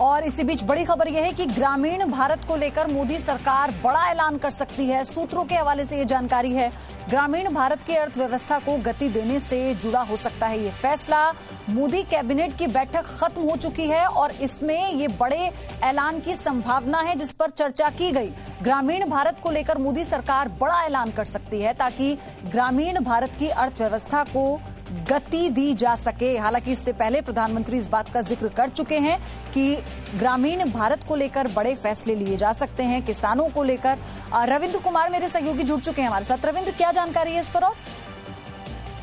और इसी बीच बड़ी खबर यह है कि ग्रामीण भारत को लेकर मोदी सरकार बड़ा ऐलान कर सकती है। सूत्रों के हवाले से ये जानकारी है। ग्रामीण भारत की अर्थव्यवस्था को गति देने से जुड़ा हो सकता है ये फैसला। मोदी कैबिनेट की बैठक खत्म हो चुकी है और इसमें ये बड़े ऐलान की संभावना है जिस पर चर्चा की गई। ग्रामीण भारत को लेकर मोदी सरकार बड़ा ऐलान कर सकती है ताकि ग्रामीण भारत की अर्थव्यवस्था को गति दी जा सके। हालांकि इससे पहले प्रधानमंत्री इस बात का जिक्र कर चुके हैं कि ग्रामीण भारत को लेकर बड़े फैसले लिए जा सकते हैं। किसानों को लेकर रविंद्र कुमार मेरे सहयोगी जुड़ चुके हैं हमारे साथ। रविंद्र, क्या जानकारी है इस पर? और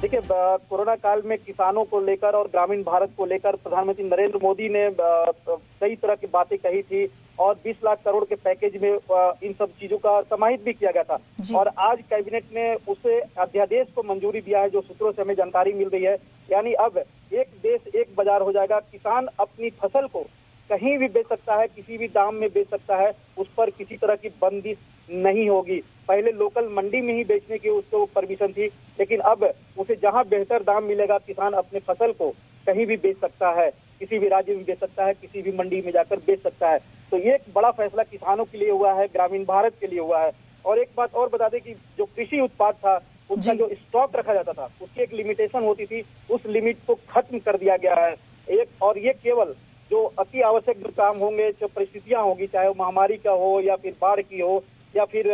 देखिए, कोरोना काल में किसानों को लेकर और ग्रामीण भारत को लेकर प्रधानमंत्री नरेंद्र मोदी ने कई तरह की बातें कही थी और 20 लाख करोड़ के पैकेज में इन सब चीजों का समाहित भी किया गया था। और आज कैबिनेट ने उसे अध्यादेश को मंजूरी दिया है, जो सूत्रों से हमें जानकारी मिल रही है। यानी अब एक देश एक बाजार हो जाएगा। किसान अपनी फसल को कहीं भी बेच सकता है, किसी भी दाम में बेच सकता है, उस पर किसी तरह की बंदिश नहीं होगी। पहले लोकल मंडी में ही बेचने की उसको परमिशन थी, लेकिन अब उसे जहां बेहतर दाम मिलेगा किसान अपने फसल को कहीं भी बेच सकता है, किसी भी राज्य में बेच सकता है, किसी भी मंडी में जाकर बेच सकता है। तो ये एक बड़ा फैसला किसानों के लिए हुआ है, ग्रामीण भारत के लिए हुआ है। और एक बात और बता दें कि जो कृषि उत्पाद था उसका जो स्टॉक रखा जाता था उसकी एक लिमिटेशन होती थी, उस लिमिट को खत्म कर दिया गया है। और ये केवल जो अति आवश्यक जो काम होंगे, जो परिस्थितियां होगी, चाहे वो महामारी का हो या फिर बाढ़ की हो या फिर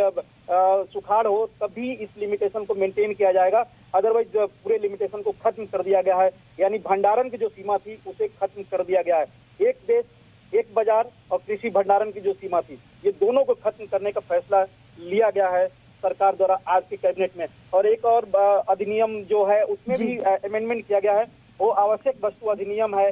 सुखाड़ हो, तभी इस लिमिटेशन को मेंटेन किया जाएगा। अदरवाइज पूरे लिमिटेशन को खत्म कर दिया गया है। यानी भंडारण की जो सीमा थी उसे खत्म कर दिया गया है। एक देश एक बाजार और कृषि भंडारण की जो सीमा थी, ये दोनों को खत्म करने का फैसला लिया गया है सरकार द्वारा आज के कैबिनेट में। और एक और अधिनियम जो है उसमें भी अमेंडमेंट किया गया है, वो आवश्यक वस्तु अधिनियम है,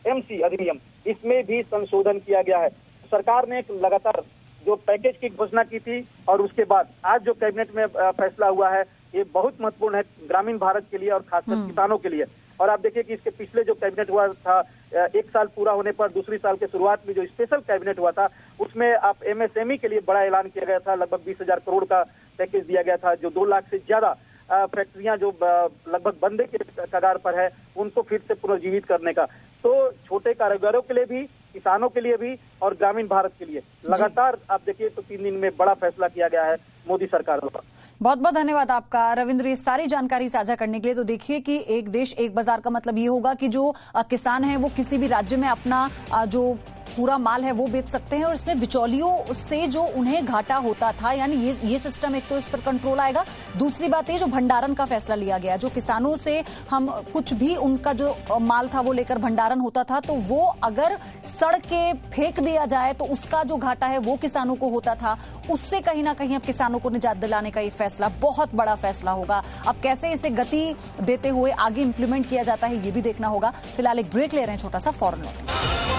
एमसी अधिनियम, इसमें भी संशोधन किया गया है। सरकार ने एक लगातार जो पैकेज की घोषणा की थी और उसके बाद आज जो कैबिनेट में फैसला हुआ है, ये बहुत महत्वपूर्ण है ग्रामीण भारत के लिए और खासकर किसानों के लिए। और आप देखिए कि इसके पिछले जो कैबिनेट हुआ था, एक साल पूरा होने पर दूसरी साल के शुरुआत में जो स्पेशल कैबिनेट हुआ था, उसमें आप एमएसएमई के लिए बड़ा ऐलान किया गया था। लगभग 20,000 करोड़ का पैकेज दिया गया था, जो 2 लाख से ज्यादा फैक्ट्रियां जो लगभग बंदे के कगार पर है, उनको फिर से पुनर्जीवित करने का। तो छोटे कारोबारियों के लिए भी, किसानों के लिए भी और ग्रामीण भारत के लिए लगातार आप देखिए तो 3 दिन में बड़ा फैसला किया गया है मोदी सरकार द्वारा। बहुत बहुत धन्यवाद आपका रविंद्र, ये सारी जानकारी साझा करने के लिए। तो देखिए कि एक देश एक बाजार का मतलब ये होगा कि जो किसान है वो किसी भी राज्य में अपना जो पूरा माल है वो बेच सकते हैं और इसमें बिचौलियों से जो उन्हें घाटा होता था, यानी ये सिस्टम, एक तो इस पर कंट्रोल आएगा। दूसरी बात है जो भंडारण का फैसला लिया गया, जो किसानों से हम कुछ भी उनका जो माल था वो लेकर भंडारण होता था, तो वो अगर सड़ के फेंक दिया जाए तो उसका जो घाटा है वो किसानों को होता था। उससे कहीं ना कहीं अब किसानों को निजात दिलाने का ये फैसला बहुत बड़ा फैसला होगा। अब कैसे इसे गति देते हुए आगे इंप्लीमेंट किया जाता है ये भी देखना होगा। फिलहाल एक ब्रेक ले रहे हैं छोटा सा, फौरन लौटेंगे।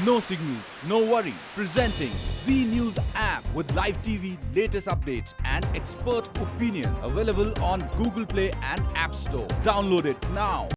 No signal, no worry. Presenting Z News app with live TV, latest updates and expert opinion. Available on Google Play and App Store. Download it now.